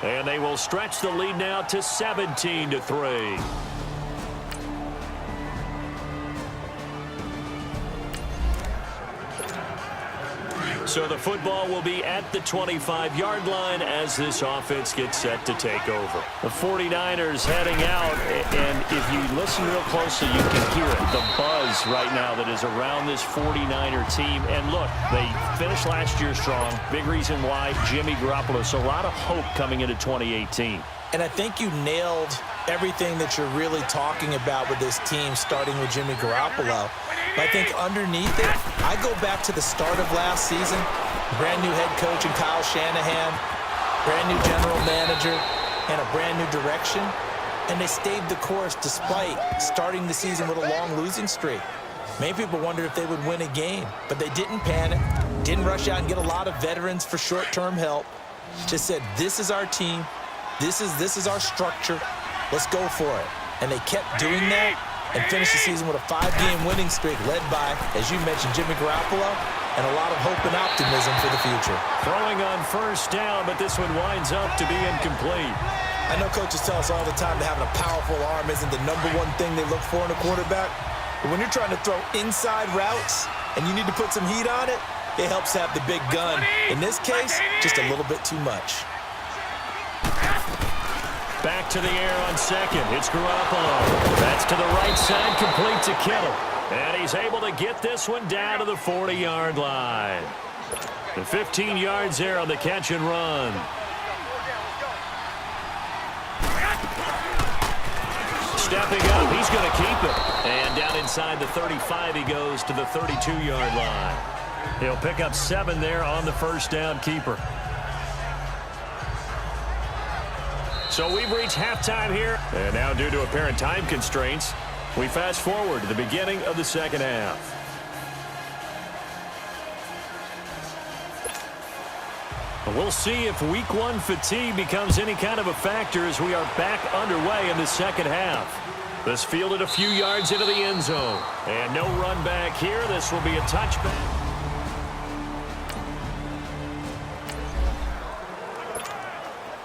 And they will stretch the lead now to 17-3. So the football will be at the 25-yard line as this offense gets set to take over. The 49ers heading out, and if you listen real closely, you can hear it, the buzz right now that is around this 49er team. And look, they finished last year strong. Big reason why, Jimmy Garoppolo. So a lot of hope coming into 2018. And I think you nailed everything that you're really talking about with this team, starting with Jimmy Garoppolo. But I think underneath it, I go back to the start of last season, brand new head coach in Kyle Shanahan, brand new general manager, and a brand new direction. And they stayed the course despite starting the season with a long losing streak. Many people wondered if they would win a game, but they didn't panic, didn't rush out and get a lot of veterans for short-term help. Just said, this is our team. This is our structure. Let's go for it. And they kept doing that and finished the season with a 5-game winning streak led by, as you mentioned, Jimmy Garoppolo, and a lot of hope and optimism for the future. Throwing on first down, but this one winds up to be incomplete. I know coaches tell us all the time that having a powerful arm isn't the #1 thing they look for in a quarterback. But when you're trying to throw inside routes and you need to put some heat on it, it helps have the big gun. In this case, just a little bit too much. Back to the air on second. It's Garoppolo. That's to the right side, complete to Kittle. And he's able to get this one down to the 40-yard line. The 15 yards there on the catch and run. Stepping up, he's going to keep it. And down inside the 35, he goes to the 32-yard line. He'll pick up 7 there on the first down keeper. So we've reached halftime here. And now, due to apparent time constraints, we fast forward to the beginning of the second half. We'll see if week 1 fatigue becomes any kind of a factor as we are back underway in the second half. This fielded a few yards into the end zone. And no run back here. This will be a touchback.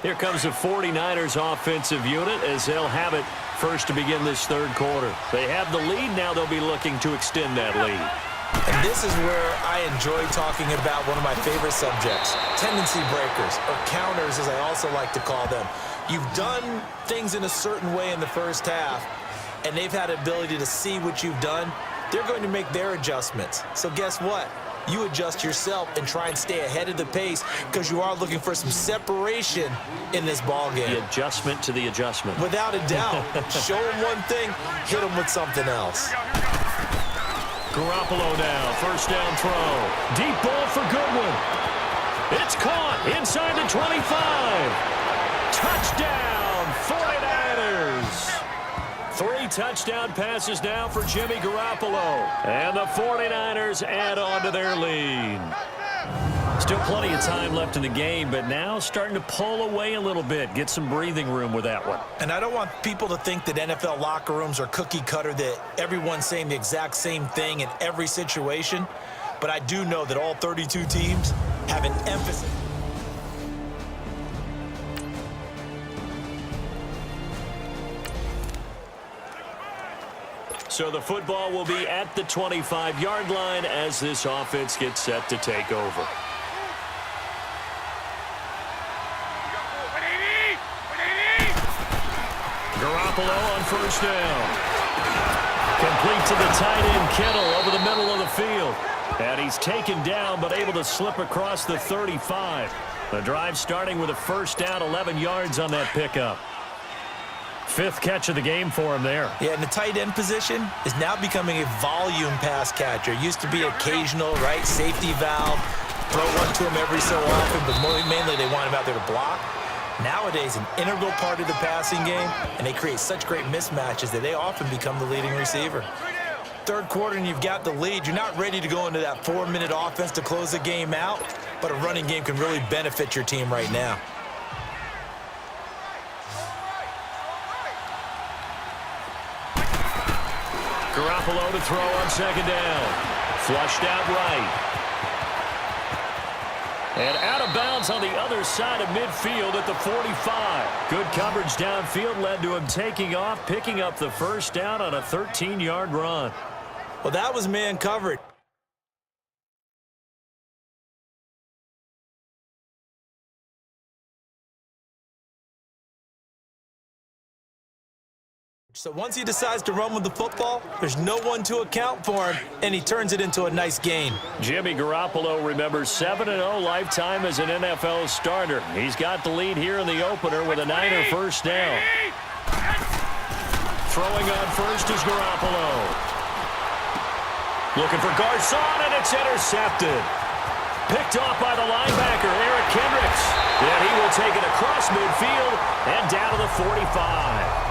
Here comes the 49ers offensive unit as they'll have it first to begin this third quarter. They have the lead. Now they'll be looking to extend that lead. And this is where I enjoy talking about one of my favorite subjects, tendency breakers, or counters as I also like to call them. You've done things in a certain way in the first half, and they've had the ability to see what you've done. They're going to make their adjustments. So guess what? You adjust yourself and try and stay ahead of the pace because you are looking for some separation in this ball game. The adjustment to the adjustment. Without a doubt. Show them one thing, hit them with something else. Garoppolo now, first down throw. Deep ball for Goodwin. It's caught inside the 25. Touchdown, 49ers. 3 touchdown passes now for Jimmy Garoppolo. And the 49ers add on to their lead. Still plenty of time left in the game, but now starting to pull away a little bit. Get some breathing room with that one. And I don't want people to think that NFL locker rooms are cookie cutter, that everyone's saying the exact same thing in every situation. But I do know that all 32 teams have an emphasis. So the football will be at the 25-yard line as this offense gets set to take over. Garoppolo on first down. Complete to the tight end, Kittle, over the middle of the field. And he's taken down, but able to slip across the 35. The drive starting with a first down, 11 yards on that pickup. 5th catch of the game for him there. Yeah, and the tight end position is now becoming a volume pass catcher. Used to be occasional, right, safety valve, throw one to him every so often, but mainly they want him out there to block. Nowadays, an integral part of the passing game, and they create such great mismatches that they often become the leading receiver. Third quarter, and you've got the lead. You're not ready to go into that 4-minute offense to close the game out, but a running game can really benefit your team right now. Garoppolo to throw on second down. Flushed out right. And out of bounds on the other side of midfield at the 45. Good coverage downfield led to him taking off, picking up the first down on a 13-yard run. Well, that was man covered. So once he decides to run with the football, there's no one to account for him, and he turns it into a nice gain. Jimmy Garoppolo remembers 7-0 lifetime as an NFL starter. He's got the lead here in the opener with a Niner first down. Throwing on first is Garoppolo. Looking for Garcon, and it's intercepted. Picked off by the linebacker, Eric Kendricks. And he will take it across midfield and down to the 45.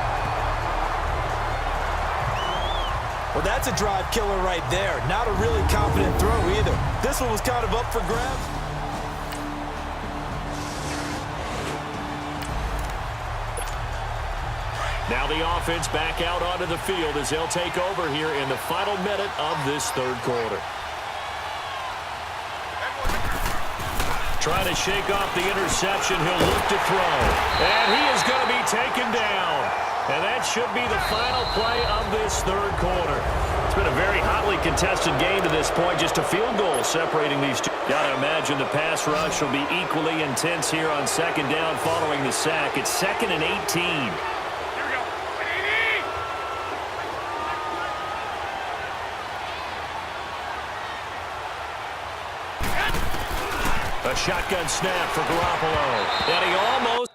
Well, that's a drive killer right there. Not a really confident throw either. This one was kind of up for grabs. Now the offense back out onto the field as they'll take over here in the final minute of this third quarter. Trying to shake off the interception. He'll look to throw. And he is going to be taken down. And that should be the final play of this third quarter. It's been a very hotly contested game to this point. Just a field goal separating these two. Got to imagine the pass rush will be equally intense here on second down following the sack. It's 2nd and 18. A shotgun snap for Garoppolo. And he almost...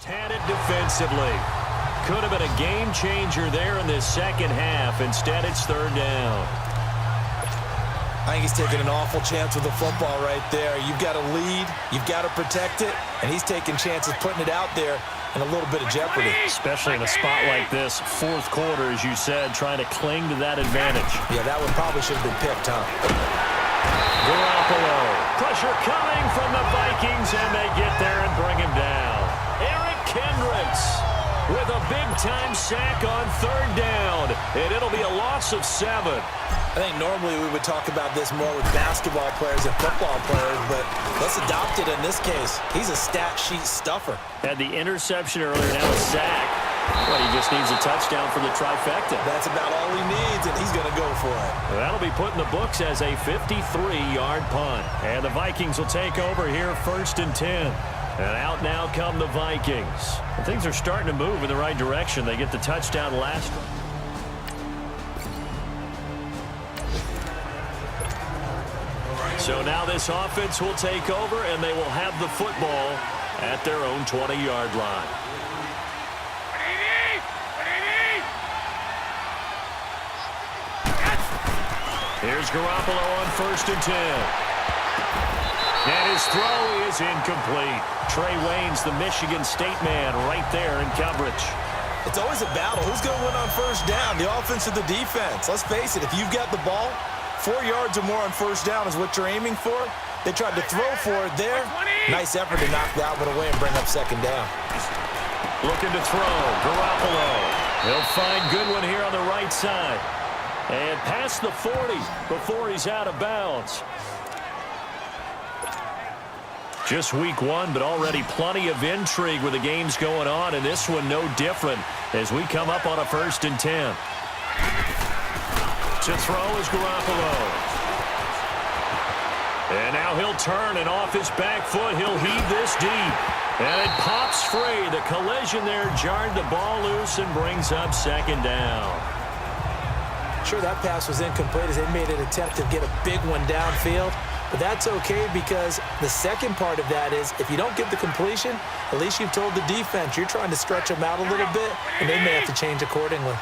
had it defensively. Could have been a game changer there in this second half. Instead, it's third down. I think he's taking an awful chance with the football right there. You've got to lead, you've got to protect it, and he's taking chances putting it out there in a little bit of jeopardy. Especially in a spot like this, fourth quarter, as you said, trying to cling to that advantage. Yeah, that one probably should have been picked, huh? Garoppolo. Pressure coming from the Vikings, and they get there and bring him down. Eric Kendricks with a big-time sack on third down, and it'll be a loss of 7. I think normally we would talk about this more with basketball players and football players, but let's adopt it in this case. He's a stat sheet stuffer. Had the interception earlier, now a sack. But he just needs a touchdown for the trifecta. That's about all he needs, and he's going to go for it. That'll be put in the books as a 53-yard punt. And the Vikings will take over here 1st and 10. And out now come the Vikings. And things are starting to move in the right direction. They get the touchdown last one. So now this offense will take over, and they will have the football at their own 20-yard line. Here's Garoppolo on 1st and 10. And his throw is incomplete. Trey Waynes, the Michigan State man, right there in coverage. It's always a battle. Who's going to win on first down, the offense or the defense? Let's face it, if you've got the ball, 4 yards or more on first down is what you're aiming for. They tried to throw for it there. Nice effort to knock that one away and bring up second down. Looking to throw, Garoppolo. He'll find Goodwin here on the right side. And past the 40 before he's out of bounds. Just week 1, but already plenty of intrigue with the games going on, and this one no different as we come up on a 1st and 10. To throw is Garoppolo. And now he'll turn, and off his back foot, he'll heave this deep. And it pops free. The collision there jarred the ball loose and brings up second down. Sure, that pass was incomplete as they made an attempt to get a big one downfield. But that's okay because the second part of that is if you don't get the completion, at least you've told the defense you're trying to stretch them out a little bit, and they may have to change accordingly.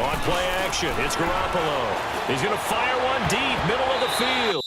On play action, it's Garoppolo. He's going to fire one deep, middle of the field.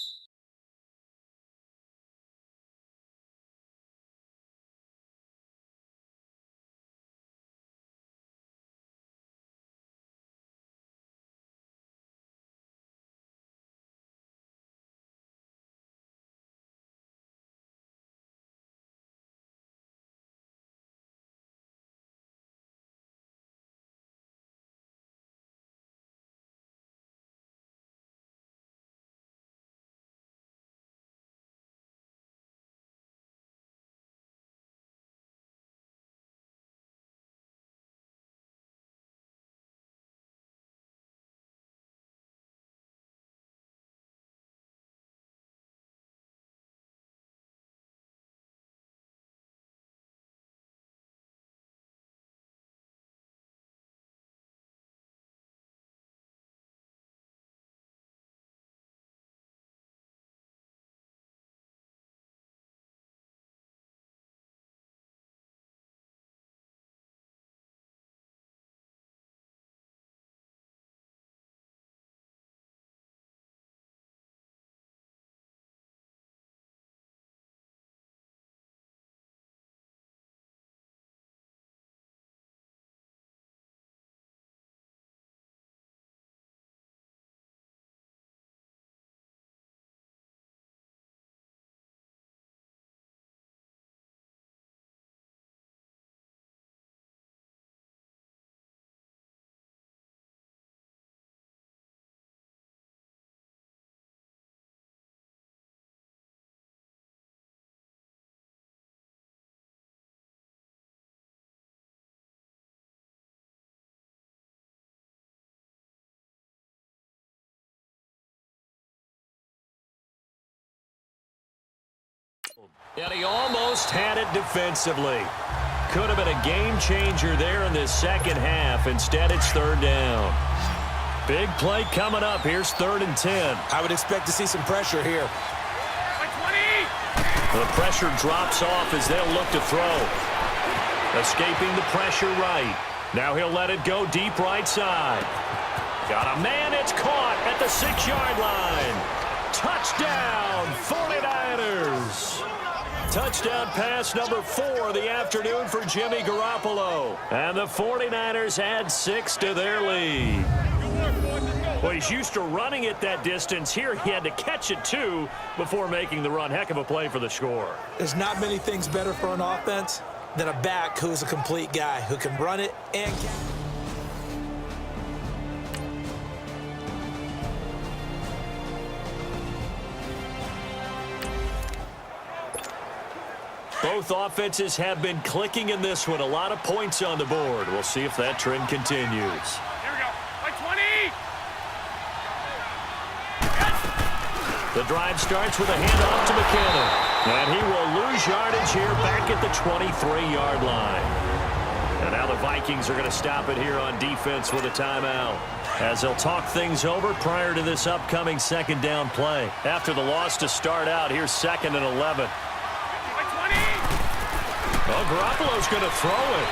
And he almost had it defensively. Could have been a game changer there in this second half. Instead, it's third down. Big play coming up. Here's 3rd and 10. I would expect to see some pressure here. The pressure drops off as they'll look to throw. Escaping the pressure right. Now he'll let it go deep right side. Got a man. It's caught at the 6-yard line. Touchdown, 49ers. Touchdown pass number 4 of the afternoon for Jimmy Garoppolo. And the 49ers add 6 to their lead. Well, he's used to running it that distance. Here he had to catch it, too, before making the run. Heck of a play for the score. There's not many things better for an offense than a back who's a complete guy, who can run it and catch it. Both offenses have been clicking in this one. A lot of points on the board. We'll see if that trend continues. Here we go. By 20. The drive starts with a handoff to McKinnon. And he will lose yardage here back at the 23-yard line. And now the Vikings are going to stop it here on defense with a timeout, as they'll talk things over prior to this upcoming second down play. After the loss to start out, here's 2nd and 11. Well, Garoppolo's going to throw it.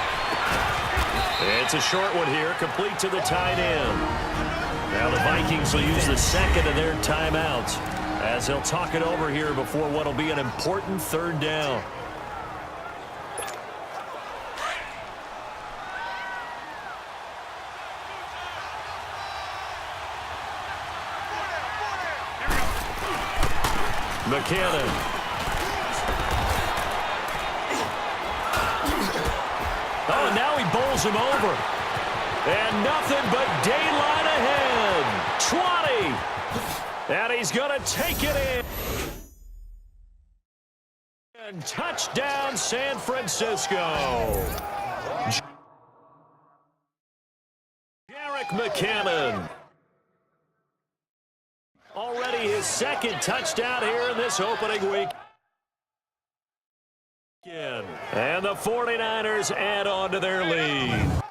It's a short one here, complete to the tight end. Now the Vikings will use the second of their timeouts as they'll talk it over here before what will be an important 3rd down. McKinnon. Oh, and now he bowls him over. And nothing but daylight ahead. 20. And he's going to take it in. And touchdown, San Francisco. Jerick McKinnon. Already his 2nd touchdown here in this opening week. And the 49ers add on to their lead.